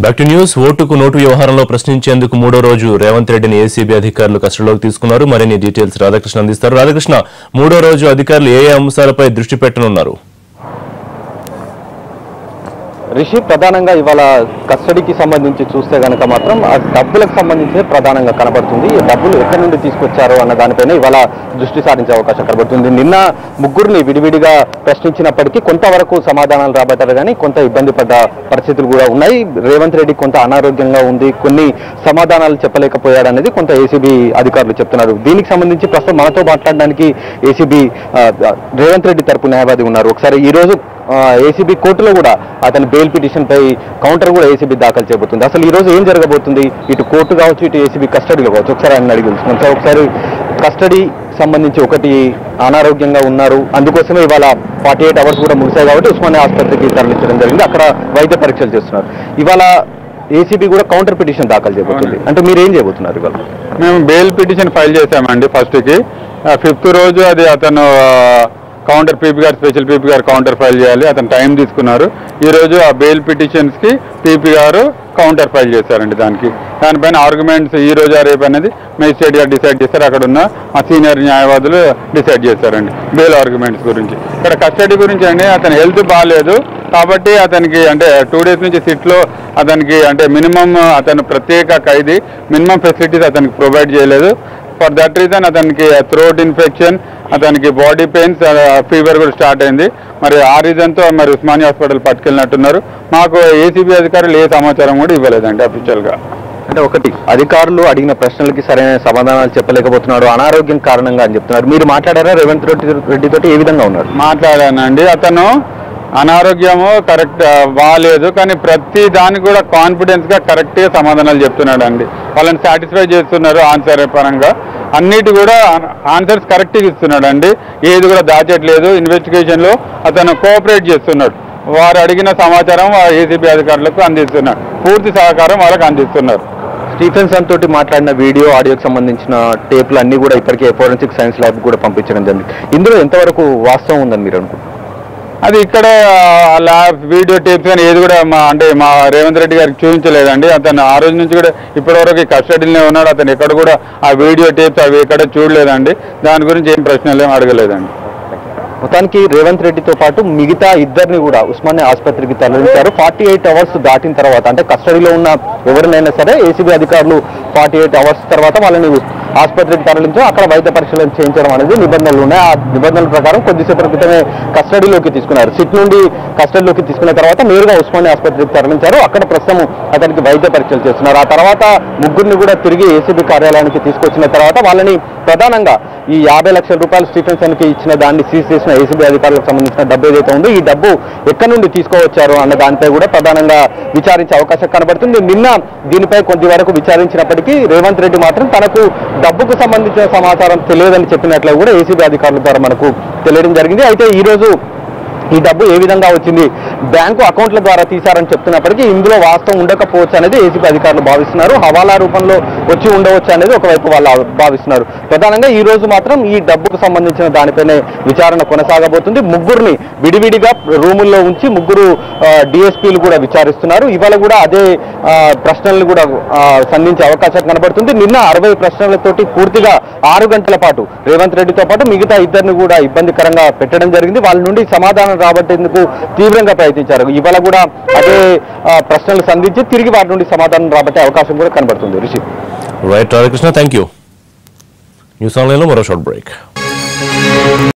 Back to news. ఓటుకు note వ్యవహారంలో ప్రశ్నించేందుకు మూడో రోజు రేవంత్ రెడ్డిని ఏసీబీ అధికారులు కస్టడీలోకి తీసుకున్నారు. మరిన్ని డీటెయిల్స్ రాధాకృష్ణ అందిస్తారు. రాధాకృష్ణ, మూడో రోజు అధికారులు ఏ అంశాలపై దృష్టి పెట్టనున్నారు? రిషి, ప్రధానంగా ఇవాళ కస్టడీకి సంబంధించి చూస్తే కనుక మాత్రం ఆ డబ్బులకు సంబంధించి ప్రధానంగా కనబడుతుంది. ఈ డబ్బులు ఎక్కడి నుండి తీసుకొచ్చారో అన్న దానిపైన ఇవాళ దృష్టి సారించే అవకాశం కనబడుతుంది. నిన్న ముగ్గురిని విడివిడిగా ప్రశ్నించినప్పటికీ కొంతవరకు సమాధానాలు రాబట్టారు, కానీ కొంత ఇబ్బంది పడ్డ పరిస్థితులు కూడా ఉన్నాయి. రేవంత్ రెడ్డి కొంత అనారోగ్యంగా ఉంది, కొన్ని సమాధానాలు చెప్పలేకపోయాడు అనేది కొంత ఏసీబీ అధికారులు చెప్తున్నారు. దీనికి సంబంధించి ప్రస్తుతం మనతో మాట్లాడడానికి ఏసీబీ రేవంత్ రెడ్డి తరపు న్యాయవాది ఉన్నారు. ఒకసారి ఈ రోజు ఏసీబీ కోర్టులో కూడా అతని బెయిల్ పిటిషన్ పై కౌంటర్ కూడా ఏసీబీ దాఖలు చేయబోతుంది. అసలు ఈ రోజు ఏం జరగబోతుంది, ఇటు కోర్టు కావచ్చు, ఇటు ఏసీబీ కస్టడీలో కావచ్చు, ఒకసారి ఆయన అడిగి తెలుసుకుంటాం. సార్, ఒకసారి కస్టడీ సంబంధించి ఒకటి అనారోగ్యంగా ఉన్నారు, అందుకోసమే ఇవాళ 48 అవర్స్ కూడా ముగిశాయి కాబట్టి ఉస్మానియా ఆసుపత్రికి తరలించడం జరిగింది. అక్కడ వైద్య పరీక్షలు చేస్తున్నారు. ఇవాళ ఏసీబీ కూడా కౌంటర్ పిటిషన్ దాఖలు చేయబోతుంది. అంటే మీరు ఏం చేయబోతున్నారు? ఇవాళ మేము బెయిల్ పిటిషన్ ఫైల్ చేశామండి. ఫస్ట్కి 5th రోజు అది అతను కౌంటర్ పీపీ గారు, స్పెషల్ పీపీ గారు కౌంటర్ ఫైల్ చేయాలి, అతను టైం తీసుకున్నారు. ఈరోజు ఆ బెయిల్ పిటిషన్స్కి పీపీ గారు కౌంటర్ ఫైల్ చేశారండి. దానిపైన ఆర్గ్యుమెంట్స్ ఈ రోజు రేపు అనేది మేజిస్ట్రేట్ గారు డిసైడ్ చేస్తారు. అక్కడ ఉన్న ఆ సీనియర్ న్యాయవాదులు డిసైడ్ చేశారండి బెయిల్ ఆర్గ్యుమెంట్స్ గురించి. ఇక్కడ కస్టడీ గురించి అండి, అతని హెల్త్ బాగాలేదు కాబట్టి అతనికి అంటే 2 days నుంచి సిట్లో అతనికి అంటే మినిమం అతను ప్రత్యేక ఖైదీ, మినిమం ఫెసిలిటీస్ అతనికి ప్రొవైడ్ చేయలేదు. ఫర్ దట్ రీజన్ అతనికి థ్రోట్ ఇన్ఫెక్షన్, అతనికి బాడీ పెయిన్స్, ఫీవర్ కూడా స్టార్ట్ అయింది. మరి ఆ రీజన్తో మరి ఉస్మానియా హాస్పిటల్ పట్టుకెళ్ళినట్టున్నారు. మాకు ఏసీబీ అధికారులు ఏ సమాచారం కూడా ఇవ్వలేదండి అఫీషియల్గా. అంటే ఒకటి, అధికారులు అడిగిన ప్రశ్నలకి సరైన సమాధానాలు చెప్పలేకపోతున్నాడు, అనారోగ్యం కారణంగా అని చెప్తున్నారు. మీరు మాట్లాడారా రేవంత్ రెడ్డితో? ఏ విధంగా ఉన్నారు? మాట్లాడానండి. అతను అనారోగ్యము కరెక్ట్ బాగాలేదు, కానీ ప్రతి దానికి కూడా కాన్ఫిడెన్స్గా కరెక్ట్గా సమాధానాలు చెప్తున్నాడు అండి. వాళ్ళని సాటిస్ఫై చేస్తున్నారు ఆన్సర్ పరంగా, అన్నిటి కూడా ఆన్సర్స్ కరెక్ట్గా ఇస్తున్నాడు అండి. ఏది కూడా దాచట్లేదు. ఇన్వెస్టిగేషన్లో అతను కోఆపరేట్ చేస్తున్నాడు. వారు అడిగిన సమాచారం ఏసీబీ అధికారులకు అందిస్తున్నాడు. పూర్తి సహకారం వాళ్ళకి అందిస్తున్నారు. స్టీఫెన్సన్ తోటి మాట్లాడిన వీడియో, ఆడియోకి సంబంధించిన టేప్లు అన్ని కూడా ఇప్పటికే ఫోరెన్సిక్ సైన్స్ ల్యాబ్ కూడా పంపించడం జరిగింది. ఇందులో ఎంతవరకు వాస్తవం ఉందని మీరు అనుకుంటున్నారు? అది ఇక్కడ ల్యాబ్ వీడియో టేప్స్ కానీ ఏది కూడా మా రేవంత్ రెడ్డి గారికి చూపించలేదండి. అతను ఆ రోజు నుంచి కూడా ఇప్పటివరకు కస్టడీలోనే ఉన్నాడు. అతను ఎక్కడ కూడా ఆ వీడియో టేప్స్ అవి ఎక్కడ చూడలేదండి. దాని గురించి ఏం ప్రశ్నలు ఏం అడగలేదండి. మొత్తానికి రేవంత్ రెడ్డితో పాటు మిగతా ఇద్దరిని కూడా ఉస్మానియా ఆసుపత్రికి తరలించారు. 48 అవర్స్ దాటిన తర్వాత, అంటే కస్టడీలో ఉన్న ఎవరినైనా సరే ఏసీబీ అధికారులు 48 అవర్స్ తర్వాత వాళ్ళని ఆసుపత్రికి తరలించి అక్కడ వైద్య పరీక్షలు చేయించడం అనేది నిబంధనలు ఉన్నాయి. ఆ నిబంధనల ప్రకారం కొద్దిసేపటి క్రితమే కస్టడీలోకి తీసుకున్నారు. సిట్ నుండి కస్టడీలోకి తీసుకున్న తర్వాత నేరుగా ఉస్మానియా ఆసుపత్రికి తరలించారు. అక్కడ ప్రస్తుతం అతనికి వైద్య పరీక్షలు చేస్తున్నారు. ఆ తర్వాత ముగ్గురిని కూడా తిరిగి ఏసీబీ కార్యాలయానికి తీసుకొచ్చిన తర్వాత వాళ్ళని ప్రధానంగా ఈ 50 లక్షల రూపాయలు స్టీఫెన్సన్కి ఇచ్చిన దాన్ని సీజ్ చేసిన ఏసీబీ అధికారులకు సంబంధించిన డబ్బు ఏదైతే ఉందో ఈ డబ్బు ఎక్కడి నుండి తీసుకువచ్చారు అన్న దానిపై కూడా ప్రధానంగా విచారించే అవకాశం కనబడుతుంది. నిన్న దీనిపై కొద్ది వరకు విచారించినప్పటికీ రేవంత్ రెడ్డి మాత్రం తనకు డబ్బుకు సంబంధించిన సమాచారం తెలియదని చెప్పినట్లు కూడా ఏసీబీ అధికారుల ద్వారా మనకు తెలియడం జరిగింది. అయితే ఈ రోజు ఈ డబ్బు ఏ విధంగా వచ్చింది, బ్యాంకు అకౌంట్ల ద్వారా తీశారని చెప్తున్నప్పటికీ ఇందులో వాస్తవం ఉండకపోవచ్చు అనేది ఏసీబీ అధికారులు భావిస్తున్నారు. హవాలా రూపంలో వచ్చి ఉండవచ్చు అనేది ఒకవైపు వాళ్ళు భావిస్తున్నారు. ప్రధానంగా ఈ రోజు మాత్రం ఈ డబ్బుకు సంబంధించిన దానిపైనే విచారణ కొనసాగబోతుంది. ముగ్గురిని విడివిడిగా రూముల్లో ఉంచి ముగ్గురు డిఎస్పీలు కూడా విచారిస్తున్నారు. ఇవాళ కూడా అదే ప్రశ్నలు కూడా సంధించే అవకాశం కనబడుతుంది. నిన్న 60 ప్రశ్నలతోటి పూర్తిగా 6 గంటల పాటు రేవంత్ రెడ్డితో పాటు మిగతా ఇద్దరిని కూడా ఇబ్బందికరంగా పెట్టడం జరిగింది. వాళ్ళ నుండి సమాధానం రాబట్టేందుకు తీవ్రంగా ప్రయత్నించారు. ఇవాళ కూడా అదే ప్రశ్నలు సంధించి తిరిగి వాటి నుండి సమాధానం రాబట్టే అవకాశం కూడా కనబడుతుంది. Rishi, right Radhakrishna, thank you. News ఆన్లైన్లో మరో షార్ట్ బ్రేక్.